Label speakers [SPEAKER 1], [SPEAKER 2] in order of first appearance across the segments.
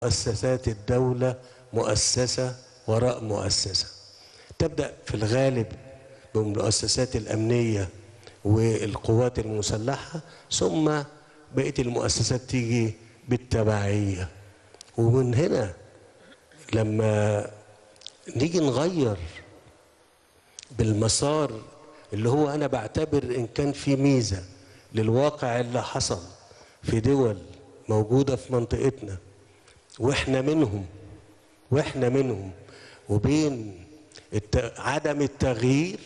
[SPEAKER 1] مؤسسات الدولة مؤسسة وراء مؤسسة. تبدأ في الغالب بالمؤسسات الأمنية والقوات المسلحة، ثم بقية المؤسسات تيجي بالتبعية. ومن هنا لما نيجي نغير بالمسار اللي هو أنا بعتبر إن كان في ميزة للواقع اللي حصل في دول موجودة في منطقتنا واحنا منهم وبين عدم التغيير،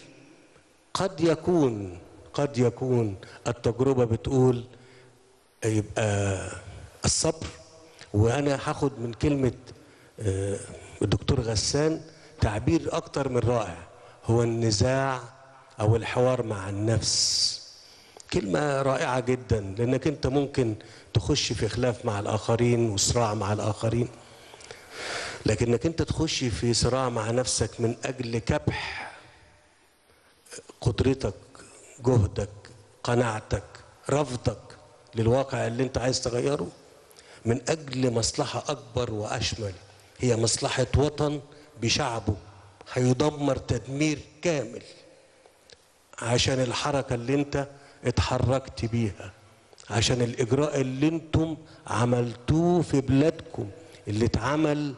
[SPEAKER 1] قد يكون التجربة بتقول يبقى الصبر. وانا هاخد من كلمة الدكتور غسان تعبير اكتر من رائع، هو النزاع او الحوار مع النفس. كلمة رائعة جدا، لانك انت ممكن تخش في خلاف مع الاخرين وصراع مع الاخرين، لكنك انت تخش في صراع مع نفسك من اجل كبح قدرتك، جهدك، قناعتك، رفضك للواقع اللي انت عايز تغيره، من اجل مصلحة اكبر واشمل، هي مصلحة وطن بشعبه هيدمر تدمير كامل عشان الحركة اللي انت اتحركت بيها، عشان الاجراء اللي انتم عملتوه في بلادكم، اللي اتعمل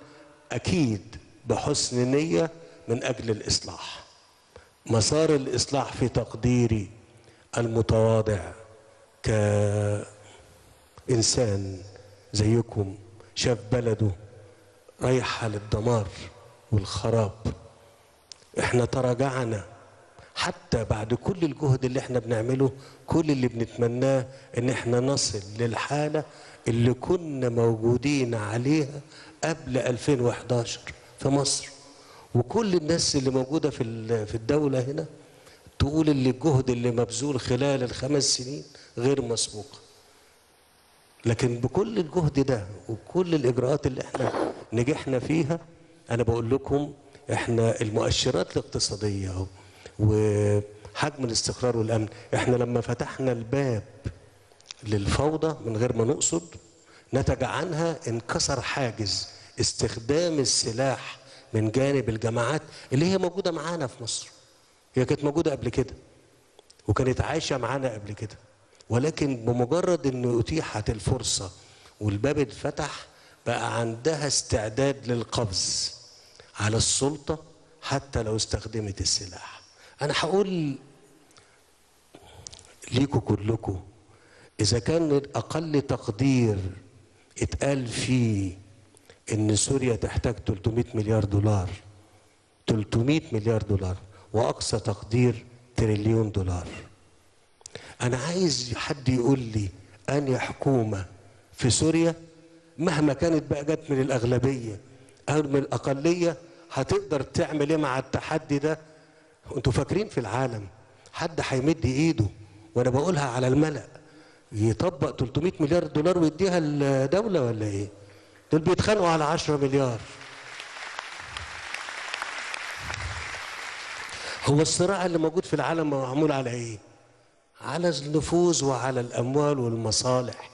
[SPEAKER 1] اكيد بحسن نية من اجل الاصلاح. مسار الاصلاح في تقديري المتواضع كإنسان زيكم شاف بلده رايحة للدمار والخراب، احنا تراجعنا حتى بعد كل الجهد اللي احنا بنعمله. كل اللي بنتمناه ان احنا نصل للحالة اللي كنا موجودين عليها قبل 2011 في مصر. وكل الناس اللي موجودة في الدولة هنا تقول اللي الجهد اللي مبذول خلال ال5 سنين غير مسبوق. لكن بكل الجهد ده وكل الإجراءات اللي احنا نجحنا فيها، أنا بقول لكم احنا المؤشرات الاقتصادية وحجم الاستقرار والأمن، احنا لما فتحنا الباب للفوضى من غير ما نقصد، نتج عنها انكسر حاجز استخدام السلاح من جانب الجماعات اللي هي موجودة معانا في مصر. هي كانت موجودة قبل كده وكانت عايشة معانا قبل كده، ولكن بمجرد ان اتيحت الفرصة والباب اتفتح بقى عندها استعداد للقبض على السلطة حتى لو استخدمت السلاح. انا هقول ليكوا كلكم، اذا كان اقل تقدير اتقال فيه ان سوريا تحتاج 300 مليار دولار، 300 مليار دولار، واقصى تقدير تريليون دولار. انا عايز حد يقول لي انهي حكومة في سوريا مهما كانت بقى جت من الاغلبية او من الاقلية هتقدر تعمل ايه مع التحدي ده؟ انتوا فاكرين في العالم حد هيمد ايده، وانا بقولها على الملأ، يطبق 300 مليار دولار ويديها الدولة ولا ايه؟ دول بيتخانقوا على 10 مليار. هو الصراع اللي موجود في العالم معمول على ايه؟ على النفوذ وعلى الاموال والمصالح.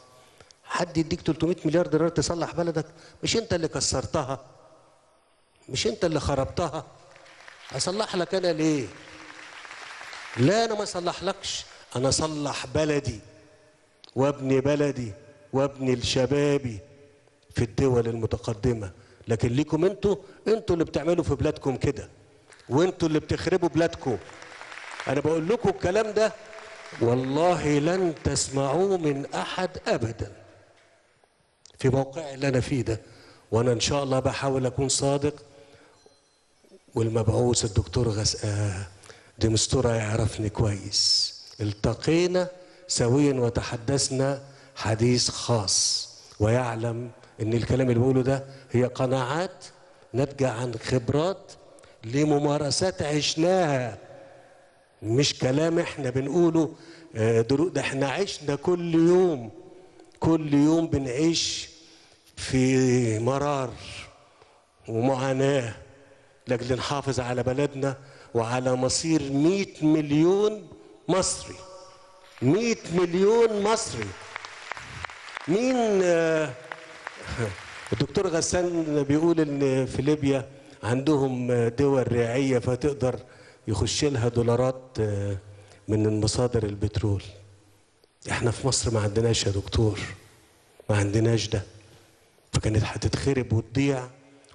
[SPEAKER 1] حد يديك 300 مليار دولار تصلح بلدك؟ مش انت اللي كسرتها، مش انت اللي خربتها. اصلح لك انا ليه؟ لا انا ما اصلحلكش، انا اصلح بلدي وابني بلدي وابني لشبابي في الدول المتقدمة. لكن ليكم انتوا اللي بتعملوا في بلادكم كده، وانتوا اللي بتخربوا بلادكم. انا بقول لكم الكلام ده والله لن تسمعوه من احد ابدا في موقعي اللي انا فيه ده. وانا ان شاء الله بحاول اكون صادق، والمبعوث الدكتور ديمستورا يعرفني كويس، التقينا سويا وتحدثنا حديث خاص، ويعلم ان الكلام اللي بقوله ده هي قناعات ناتجة عن خبرات لممارسات عشناها، مش كلام احنا بنقوله. ده احنا عشنا كل يوم بنعيش في مرار ومعاناة لأجل نحافظ على بلدنا وعلى مصير 100 مليون مصري. 100 مليون مصري. مين الدكتور غسان بيقول ان في ليبيا عندهم دول ريعية فتقدر يخش لها دولارات من مصادر البترول. احنا في مصر ما عندناش يا دكتور، ما عندناش ده. فكانت هتتخرب وتضيع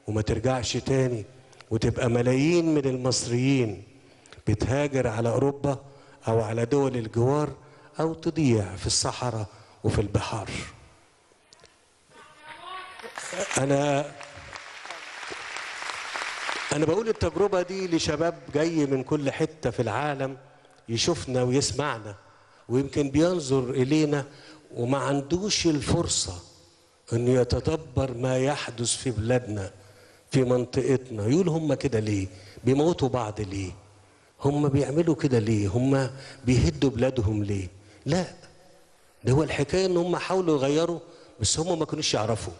[SPEAKER 1] وما ترجعش تاني، وتبقى ملايين من المصريين بتهاجر على اوروبا او على دول الجوار، او تضيع في الصحراء وفي البحار. انا بقول التجربة دي لشباب جاي من كل حتة في العالم يشوفنا ويسمعنا، ويمكن بينظر إلينا وما عندوش الفرصة أن يتدبر ما يحدث في بلادنا في منطقتنا. يقول هم كده ليه؟ بيموتوا بعض ليه؟ هم بيعملوا كده ليه؟ هم بيهدوا بلادهم ليه؟ لا، ده هو الحكاية ان هم حاولوا يغيروا، بس هم ما كانوش يعرفوا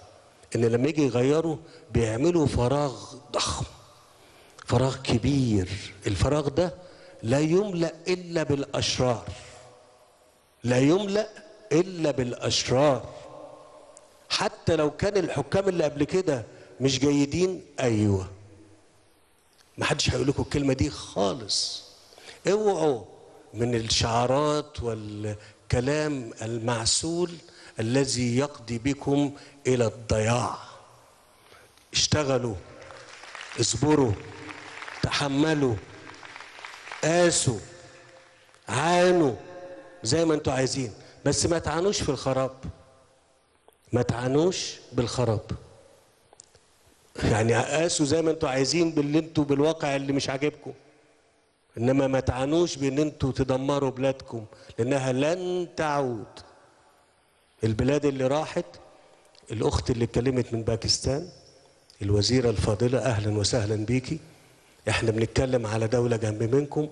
[SPEAKER 1] ان لما يجي يغيروا بيعملوا فراغ ضخم، فراغ كبير. الفراغ ده لا يملأ إلا بالأشرار، لا يملأ إلا بالأشرار. حتى لو كان الحكام اللي قبل كده مش جيدين، أيوة، ما حدش هيقول لكم الكلمة دي خالص. اوعوا من الشعارات والكلام المعسول الذي يقضي بكم إلى الضياع. اشتغلوا، اصبروا، تحملوا، قاسوا، عانوا زي ما انتوا عايزين، بس ما تعانوش في الخراب، ما تعانوش بالخراب. يعني قاسوا زي ما انتوا عايزين باللي انتوا بالواقع اللي مش عاجبكم، انما ما تعانوش بان انتوا تدمروا بلادكم، لانها لن تعود. البلاد اللي راحت، الاخت اللي اتكلمت من باكستان، الوزيرة الفاضلة، اهلا وسهلا بيكي. احنا بنتكلم على دولة جنب منكم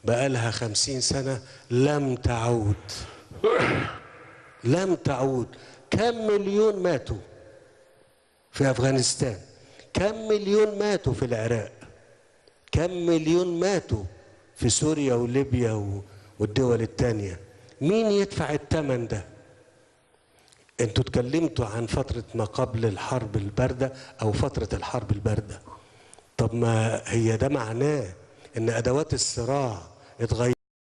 [SPEAKER 1] بقالها 50 سنة لم تعود، لم تعود. كم مليون ماتوا في أفغانستان، كم مليون ماتوا في العراق، كم مليون ماتوا في سوريا وليبيا والدول التانية. مين يدفع الثمن ده؟ انتوا اتكلمتوا عن فترة ما قبل الحرب الباردة أو فترة الحرب الباردة. طب ما هي ده معناه ان ادوات الصراع اتغيرت.